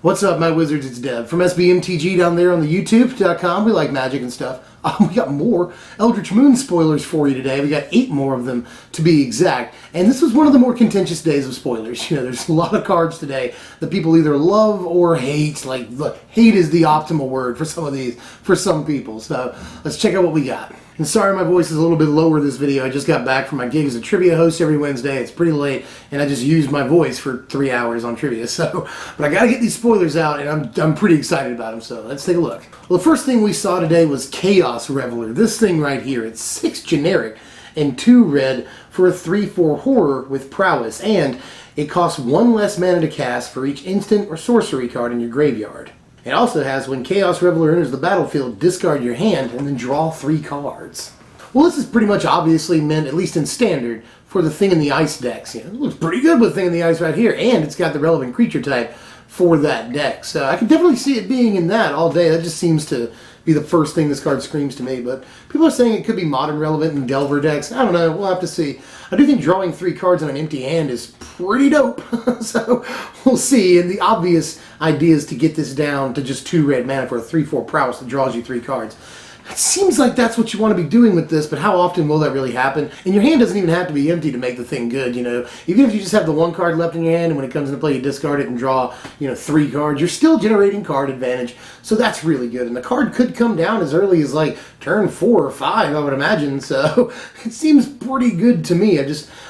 What's up, my wizards? It's Dev from SBMTG down there on the YouTube.com. We like magic and stuff. We got more Eldritch Moon spoilers for you today. We got 8 more of them to be exact. And this was one of the more contentious days of spoilers. You know, there's a lot of cards today that people either love or hate. Like, look, hate is the optimal word for some of these, for some people. So let's check out what we got. And sorry my voice is a little bit lower this video. I just got back from my gig as a trivia host every Wednesday. It's pretty late, and I just used my voice for 3 hours on trivia. So, but I gotta get these spoilers out, and I'm pretty excited about them. So let's take a look. Well, the first thing we saw today was Chaos Revelry. This thing right here. It's 6 generic and 2 red for a 3/4 horror with prowess, and it costs 1 less mana to cast for each instant or sorcery card in your graveyard. It also has, when Chaos Revelry enters the battlefield, discard your hand and then draw 3 cards. Well, this is pretty much obviously meant, at least in standard, for the Thing in the Ice decks. You know, it looks pretty good with Thing in the Ice right here, and it's got the relevant creature type for that deck. So I can definitely see it being in that all day. That just seems to be the first thing this card screams to me. But people are saying it could be modern relevant in Delver decks. I don't know. We'll have to see. I do think drawing 3 cards on an empty hand is pretty dope. So we'll see. And the obvious idea is to get this down to just 2 red mana for a 3/4 prowess that draws you 3 cards. It seems like that's what you want to be doing with this, but how often will that really happen? And your hand doesn't even have to be empty to make the thing good, you know. Even if you just have the 1 card left in your hand, and when it comes into play you discard it and draw, 3 cards, you're still generating card advantage. So that's really good. And the card could come down as early as like turn 4 or 5, I would imagine. So it seems pretty good to me.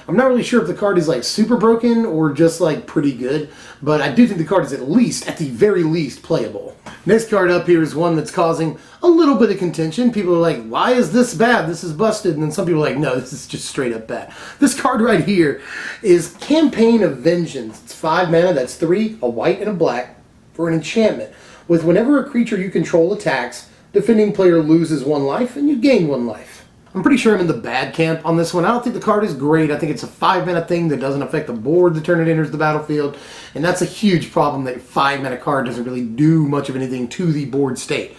I'm not really sure if the card is like super broken or just like pretty good, but I do think the card is at the very least, playable. Next card up here is one that's causing a little bit of contention. People are like, why is this bad? This is busted. And then some people are like, no, this is just straight up bad. This card right here is Campaign of Vengeance. It's 5 mana, that's 3, a white and a black, for an enchantment. With whenever a creature you control attacks, defending player loses 1 life and you gain 1 life. I'm pretty sure I'm in the bad camp on this one. I don't think the card is great. I think it's a 5 mana thing that doesn't affect the board the turn it enters the battlefield. And that's a huge problem, that 5 mana card doesn't really do much of anything to the board state.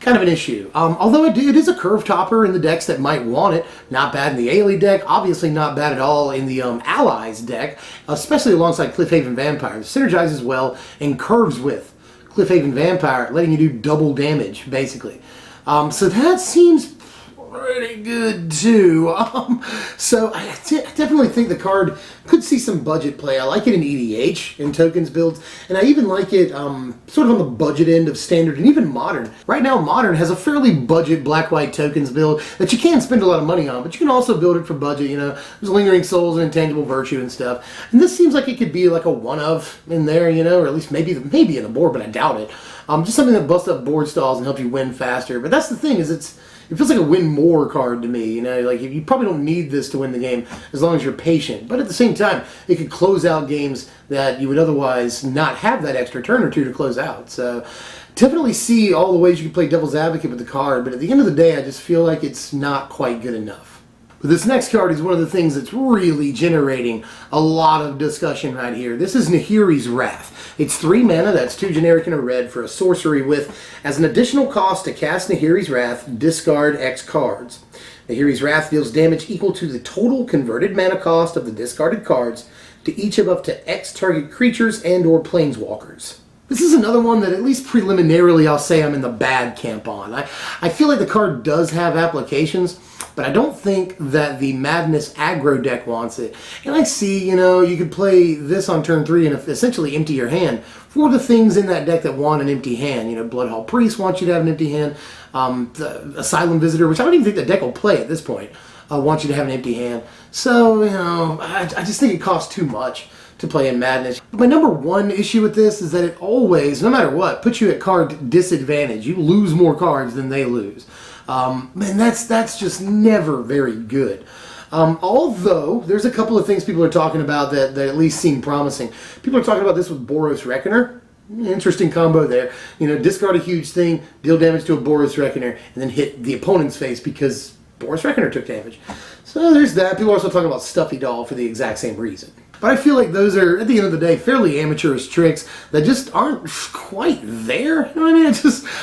Kind of an issue. Although it is a curve topper in the decks that might want it. Not bad in the Ailey deck. Obviously not bad at all in the Allies deck. Especially alongside Cliffhaven Vampire. It synergizes well and curves with Cliffhaven Vampire, letting you do double damage, basically. So that seems pretty good too. So I definitely think the card could see some budget play. I like it in EDH, in tokens builds, and I even like it sort of on the budget end of standard and even modern. Right now, modern has a fairly budget black-white tokens build that you can spend a lot of money on, but you can also build it for budget. You know, there's Lingering Souls and Intangible Virtue and stuff. And this seems like it could be like a one-of in there, you know, or at least maybe in the board, but I doubt it. Just something that busts up board stalls and helps you win faster. But that's the thing, is it feels like a win more card to me, you know, like you probably don't need this to win the game as long as you're patient. But at the same time, it could close out games that you would otherwise not have that extra turn or 2 to close out. So definitely see all the ways you can play devil's advocate with the card, but at the end of the day, I just feel like it's not quite good enough. But this next card is one of the things that's really generating a lot of discussion right here. This is Nahiri's Wrath. It's 3 mana, that's 2 generic and a red, for a sorcery with, as an additional cost to cast Nahiri's Wrath, discard X cards. Nahiri's Wrath deals damage equal to the total converted mana cost of the discarded cards to each of up to X target creatures and or planeswalkers. This is another one that, at least preliminarily, I'll say I'm in the bad camp on. I feel like the card does have applications, but I don't think that the Madness aggro deck wants it. And I see, you know, you could play this on turn 3 and essentially empty your hand for the things in that deck that want an empty hand. You know, Bloodhall Priest wants you to have an empty hand. The Asylum Visitor, which I don't even think the deck will play at this point, wants you to have an empty hand. So, you know, I just think it costs too much to play in Madness. But my number 1 issue with this is that it always, no matter what, puts you at card disadvantage. You lose more cards than they lose. Man, that's just never very good. Although, there's a couple of things people are talking about that at least seem promising. People are talking about this with Boros Reckoner. Interesting combo there. You know, discard a huge thing, deal damage to a Boros Reckoner, and then hit the opponent's face because Boros Reckoner took damage. So there's that. People are also talking about Stuffy Doll for the exact same reason. But I feel like those are, at the end of the day, fairly amateurish tricks that just aren't quite there. You know what I mean?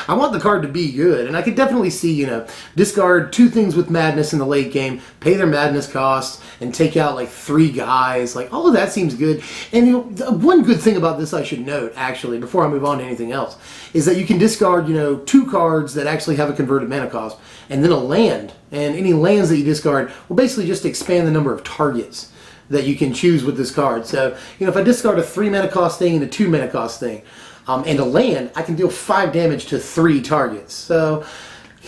I want the card to be good. And I could definitely see, discard 2 things with Madness in the late game, pay their Madness costs, and take out like 3 guys. Like, all of that seems good. And one good thing about this I should note, actually, before I move on to anything else, is that you can discard, 2 cards that actually have a converted mana cost, and then a land. And any lands that you discard will basically just expand the number of targets that you can choose with this card. So, if I discard a 3 mana cost thing and a 2 mana cost thing, and a land, I can deal 5 damage to 3 targets. So,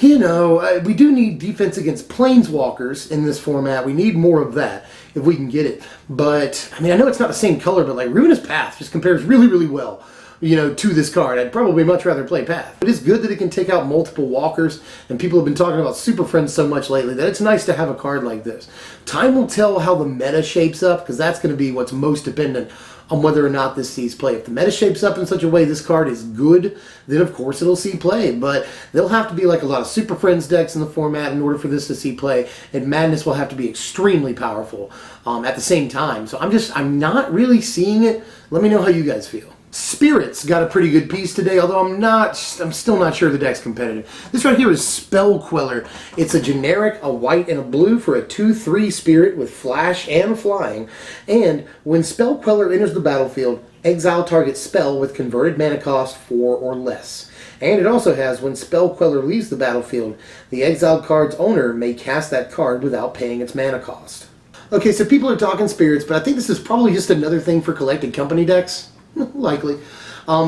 we do need defense against planeswalkers in this format. We need more of that if we can get it. But, I know it's not the same color, but like Ruinous Path just compares really, really well, to this card. I'd probably much rather play Path. It is good that it can take out multiple walkers, and people have been talking about Super Friends so much lately that it's nice to have a card like this. Time will tell how the meta shapes up, because that's going to be what's most dependent on whether or not this sees play. If the meta shapes up in such a way this card is good, then of course it'll see play. But there'll have to be like a lot of Super Friends decks in the format in order for this to see play, and Madness will have to be extremely powerful at the same time. So I'm not really seeing it. Let me know how you guys feel. Spirits got a pretty good piece today, although I'm still not sure the deck's competitive. This right here is Spell Queller. It's a generic, a white and a blue for a 2/3 spirit with flash and flying. And when Spell Queller enters the battlefield, exile target spell with converted mana cost 4 or less. And it also has, when Spell Queller leaves the battlefield, the exiled card's owner may cast that card without paying its mana cost. Okay, so people are talking spirits, but I think this is probably just another thing for collected company decks. Likely.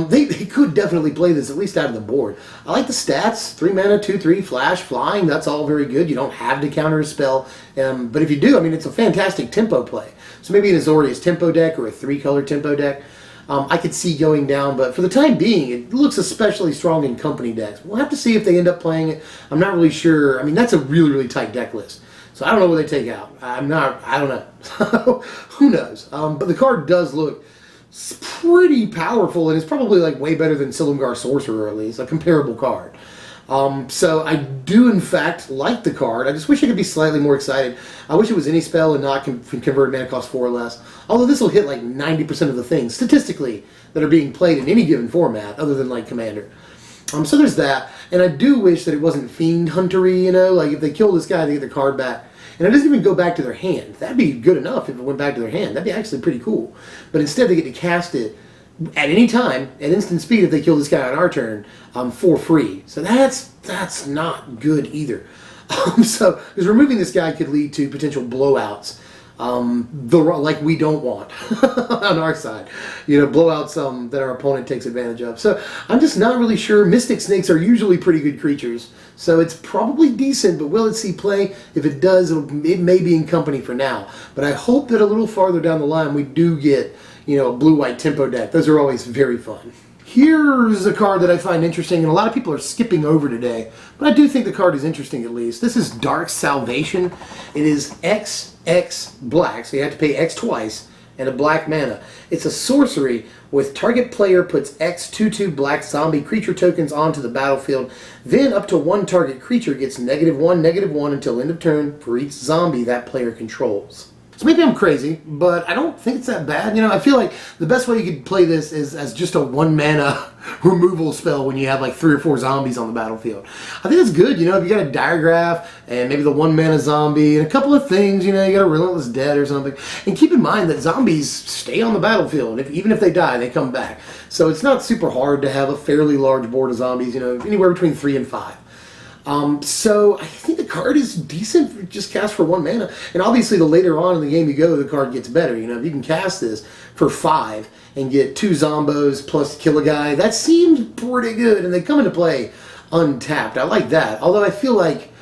They could definitely play this, at least out of the board. I like the stats. 3 mana, 2/3, flash, flying. That's all very good. You don't have to counter a spell. But if you do, it's a fantastic tempo play. So maybe an Azorius tempo deck or a 3-color tempo deck. I could see going down, but for the time being, it looks especially strong in company decks. We'll have to see if they end up playing it. I'm not really sure. That's a really, really tight deck list. So I don't know what they take out. I don't know. Who knows? But the card does look pretty powerful, and it's probably like way better than Silumgar Sorcerer, at least a comparable card. So I do in fact like the card. I just wish I could be slightly more excited. I wish it was any spell and not convert mana cost 4 or less. Although this will hit like 90% of the things statistically that are being played in any given format, other than like Commander. So there's that, and I do wish that it wasn't Fiend Huntery. Like if they kill this guy, they get the card back. And it doesn't even go back to their hand. That'd be good enough if it went back to their hand. That'd be actually pretty cool. But instead they get to cast it at any time, at instant speed if they kill this guy on our turn, for free. So that's not good either. So, because removing this guy could lead to potential blowouts. Like we don't want on our side. Blowouts that our opponent takes advantage of. So I'm just not really sure. Mystic Snakes are usually pretty good creatures. So it's probably decent, but will it see play? If it does, it may be in company for now. But I hope that a little farther down the line we do get, a blue-white tempo deck. Those are always very fun. Here's a card that I find interesting, and a lot of people are skipping over today, but I do think the card is interesting at least. This is Dark Salvation. It is X black, so you have to pay X twice, and a black mana. It's a sorcery with target player puts X 2/2 black zombie creature tokens onto the battlefield. Then up to 1 target creature gets -1/-1 until end of turn for each zombie that player controls. So maybe I'm crazy, but I don't think it's that bad. I feel like the best way you could play this is as just a 1 mana removal spell when you have like 3 or 4 zombies on the battlefield. I think it's good, if you got a Diregraph and maybe the 1 mana zombie and a couple of things, you got a Relentless Dead or something. And keep in mind that zombies stay on the battlefield. Even if they die, they come back. So it's not super hard to have a fairly large board of zombies, anywhere between 3 and 5. So I think the card is decent, just cast for 1 mana. And obviously the later on in the game you go, the card gets better. If you can cast this for 5 and get 2 zombos plus kill a guy, that seems pretty good. And they come into play untapped. I like that. Although I feel like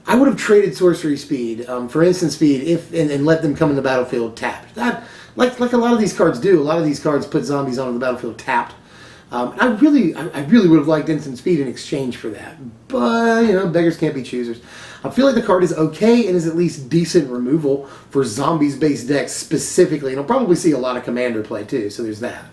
I would have traded sorcery speed for instant speed and let them come in the battlefield tapped. That like a lot of these cards do. A lot of these cards put zombies onto the battlefield tapped. I really would have liked instant speed in exchange for that. But, beggars can't be choosers. I feel like the card is okay and is at least decent removal for zombies-based decks specifically. And I'll probably see a lot of Commander play too, so there's that.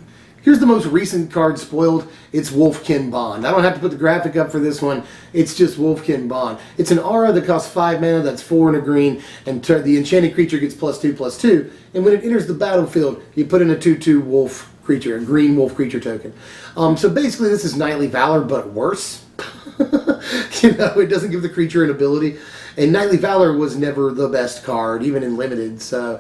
Here's the most recent card spoiled. It's Wolfkin Bond. I don't have to put the graphic up for this one. It's just Wolfkin Bond. It's an aura that costs 5 mana, that's 4 and a green, and the enchanted creature gets +2/+2. And when it enters the battlefield, you put in a 2/2 wolf creature, a green wolf creature token. So basically this is Knightly Valor, but worse. You know, it doesn't give the creature an ability. And Knightly Valor was never the best card, even in Limited. So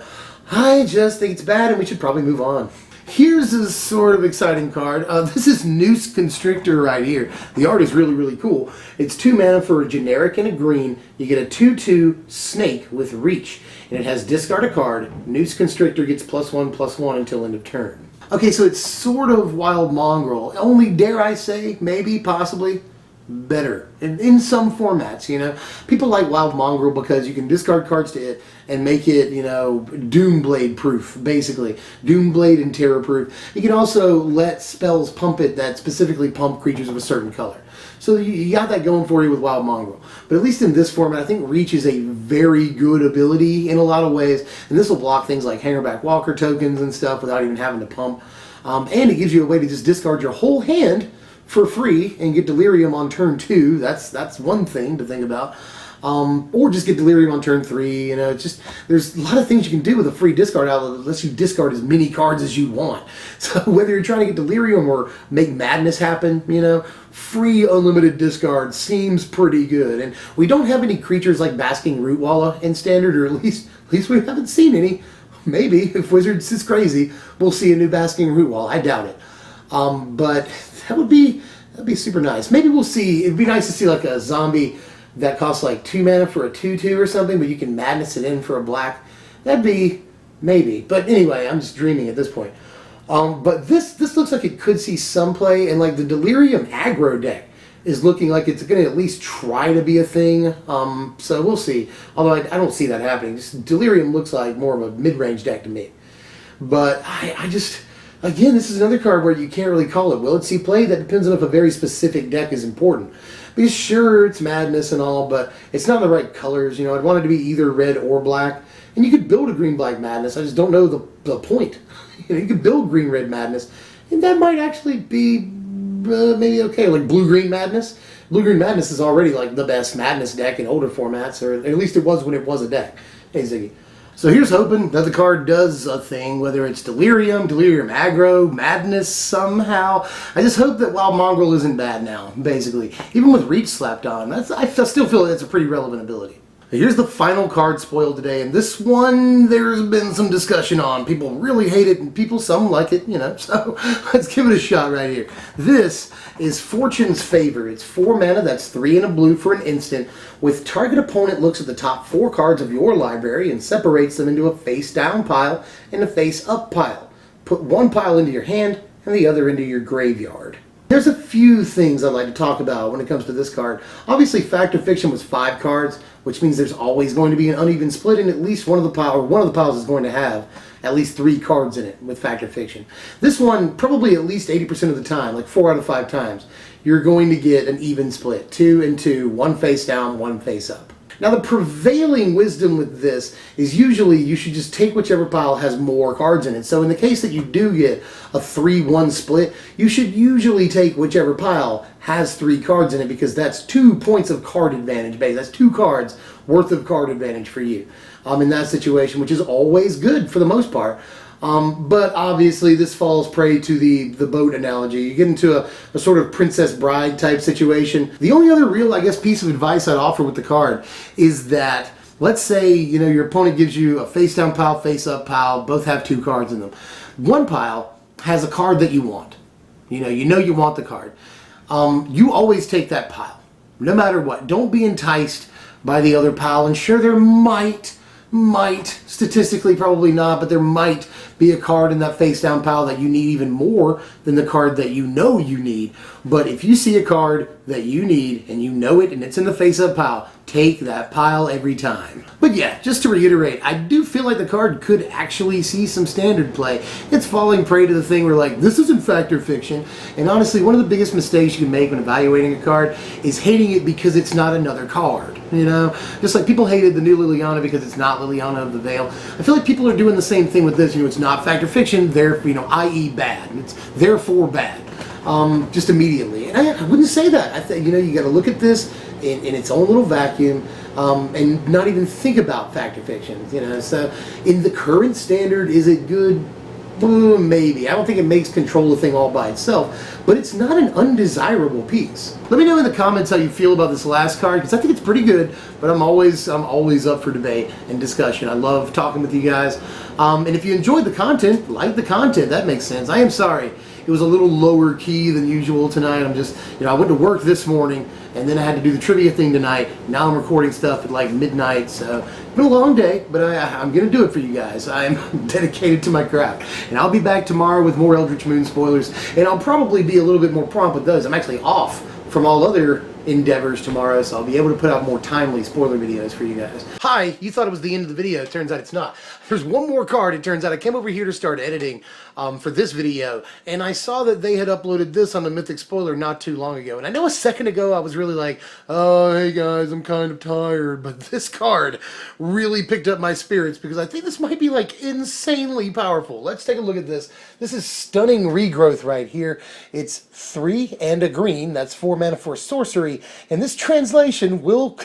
I just think it's bad and we should probably move on. Here's a sort of exciting card. This is Noose Constrictor right here. The art is really, really cool. It's 2 mana for a generic and a green. You get a 2/2 snake with reach. And it has discard a card. Noose Constrictor gets +1/+1 until end of turn. Okay, so it's sort of Wild Mongrel. Only, dare I say, maybe, possibly, better in some formats. You know, people like Wild Mongrel because you can discard cards to it and make it, you know, Doomblade proof, basically Doomblade and Terror proof. You can also let spells pump it that specifically pump creatures of a certain color. So you got that going for you with Wild Mongrel. But at least in this format, I think Reach is a very good ability in a lot of ways, and this will block things like Hangerback Walker tokens and stuff without even having to pump. And it gives you a way to just discard your whole hand for free and get Delirium on turn 2. That's one thing to think about. Or just get Delirium on turn 3. You know, it's just, there's a lot of things you can do with a free discard outlet that lets you discard as many cards as you want. So whether you're trying to get Delirium or make Madness happen, you know, free unlimited discard seems pretty good. And we don't have any creatures like Basking Rootwalla in Standard, or at least we haven't seen any. Maybe, if Wizards is crazy, we'll see a new Basking Rootwalla. I doubt it. But that'd be super nice. Maybe we'll see. It'd be nice to see like a zombie that costs like 2 mana for a 2/2 or something, but you can Madness it in for a black. That'd be maybe. But anyway, I'm just dreaming at this point. But this looks like it could see some play, and like the Delirium aggro deck is looking like it's going to at least try to be a thing. So we'll see. Although I don't see that happening. Just Delirium looks like more of a mid-range deck to me. But I just, again, this is another card where you can't really call it. Will it see play? That depends on if a very specific deck is important. Because sure, it's Madness and all, but it's not the right colors. You know, I'd want it to be either red or black. And you could build a green-black Madness. I just don't know the point. You know, you could build green-red Madness, and that might actually be maybe okay. Like Blue-Green Madness. Blue-Green Madness is already like the best Madness deck in older formats, or at least it was when it was a deck. Hey, Ziggy. So here's hoping that the card does a thing, whether it's Delirium, Delirium Aggro, Madness somehow. I just hope that Wild Mongrel isn't bad now, basically. Even with Reach slapped on, I still feel that's a pretty relevant ability. Here's the final card spoiled today, and this one there's been some discussion on. People really hate it, and some like it, you know, so let's give it a shot right here. This is Fortune's Favor. It's 4 mana, that's 3 and a blue for an instant, with target opponent looks at the top 4 cards of your library and separates them into a face-down pile and a face-up pile. Put 1 pile into your hand and the other into your graveyard. There's a few things I'd like to talk about when it comes to this card. Obviously, Fact or Fiction was 5 cards, which means there's always going to be an uneven split, and at least one of the piles is going to have at least 3 cards in it with Fact or Fiction. This one, probably at least 80% of the time, like 4 out of 5 times, you're going to get an even split. 2 and 2, 1 face down, 1 face up. Now, the prevailing wisdom with this is usually you should just take whichever pile has more cards in it. So in the case that you do get a 3-1 split, you should usually take whichever pile has 3 cards in it, because that's 2 points of card advantage base. That's 2 cards worth of card advantage for you in that situation, which is always good for the most part. But obviously this falls prey to the boat analogy. You get into a sort of Princess Bride type situation. The only other real, I guess, piece of advice I'd offer with the card is that, let's say, you know, your opponent gives you a face-down pile, face-up pile, both have 2 cards in them. One pile has a card that you want. You know you want the card. You always take that pile, no matter what. Don't be enticed by the other pile. And sure, there might, statistically probably not, but there might be a card in that face down pile that you need even more than the card that you know you need. But if you see a card that you need and you know it and it's in the face up pile, take that pile every time. But yeah, just to reiterate, I do feel like the card could actually see some standard play. It's falling prey to the thing where, like, this isn't Fact or Fiction. And honestly, one of the biggest mistakes you can make when evaluating a card is hating it because it's not another card. you know? Just like people hated the new Liliana because it's not Liliana of the Veil. I feel like people are doing the same thing with this. You know, it's not fact or fiction, you know, i.e. bad. It's therefore bad. Just immediately. And I wouldn't say that. I think, you know, you got to look at this in its own little vacuum, and not even think about fact or fiction, you know? So, in the current standard, is it good? Maybe. I don't think it makes Control a thing all by itself, but it's not an undesirable piece. Let me know in the comments how you feel about this last card, because I think it's pretty good, but I'm always up for debate and discussion. I love talking with you guys. And if you enjoyed the content, like the content. That makes sense. I am sorry it was a little lower key than usual tonight. I'm just, you know, I went to work this morning, and then I had to do the trivia thing tonight. Now I'm recording stuff at like midnight, so it's been a long day, but I'm going to do it for you guys. I'm dedicated to my craft. And I'll be back tomorrow with more Eldritch Moon spoilers, and I'll probably be a little bit more prompt with those. I'm actually off from all other endeavors tomorrow, so I'll be able to put out more timely spoiler videos for you guys. Hi, you thought it was the end of the video. It turns out it's not. There's one more card. It turns out I came over here to start editing for this video, and I saw that they had uploaded this on the Mythic Spoiler not too long ago. And I know a second ago I was really like, oh, hey guys, I'm kind of tired, but this card really picked up my spirits because I think this might be like insanely powerful. Let's take a look at this. This is stunning Regrowth right here. It's 3 and a green. That's 4 mana for sorcery. And this translation will...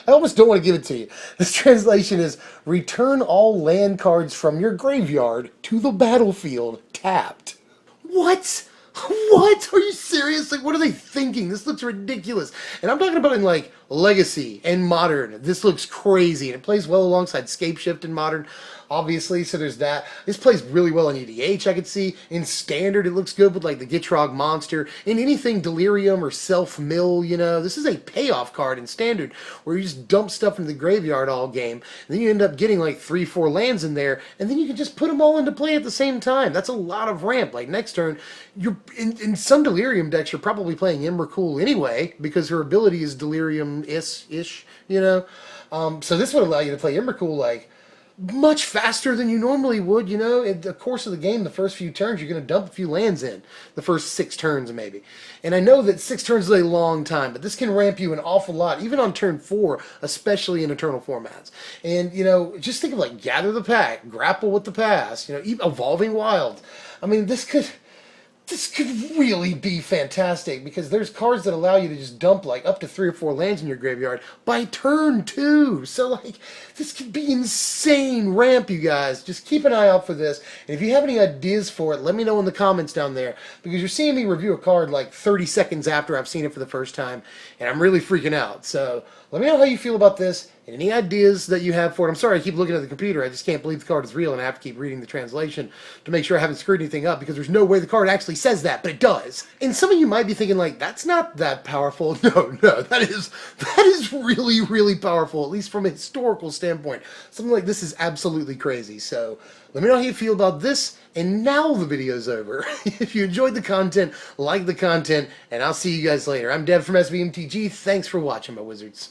I almost don't want to give it to you. This translation is, return all land cards from your graveyard to the battlefield tapped. What? What? Are you serious? Like, what are they thinking? This looks ridiculous. And I'm talking about in, like, Legacy and Modern. This looks crazy. And it plays well alongside Scapeshift in Modern, obviously, so there's that. This plays really well in EDH, I could see. In Standard, it looks good with, like, the Gitrog monster. In anything Delirium or Self-Mill, you know, this is a payoff card in Standard, where you just dump stuff into the graveyard all game, and then you end up getting, like, 3-4 lands in there, and then you can just put them all into play at the same time. That's a lot of ramp. Like, next turn, you're in some Delirium decks, you're probably playing Emrakul anyway, because her ability is Delirium-ish, you know? So this would allow you to play Emrakul, like, much faster than you normally would, you know? In the course of the game, the first few turns, you're going to dump a few lands in. The first 6 turns, maybe. And I know that 6 turns is a long time, but this can ramp you an awful lot, even on turn 4, especially in Eternal formats. And, you know, just think of, like, Gather the Pack, Grapple with the Past, you know, Evolving Wild. I mean, this could really be fantastic, because there's cards that allow you to just dump like up to 3 or 4 lands in your graveyard by turn 2. So like, this could be insane ramp, you guys. Just keep an eye out for this. And if you have any ideas for it, let me know in the comments down there, because you're seeing me review a card like 30 seconds after I've seen it for the first time, and I'm really freaking out. So let me know how you feel about this and any ideas that you have for it. I'm sorry I keep looking at the computer. I just can't believe the card is real, and I have to keep reading the translation to make sure I haven't screwed anything up, because there's no way the card actually says that, but it does. And some of you might be thinking, like, that's not that powerful. No, that is really, really powerful, at least from a historical standpoint. Something like this is absolutely crazy. So let me know how you feel about this, and now the video's over. If you enjoyed the content, like the content, and I'll see you guys later. I'm Dev from SBMTG. Thanks for watching, my wizards.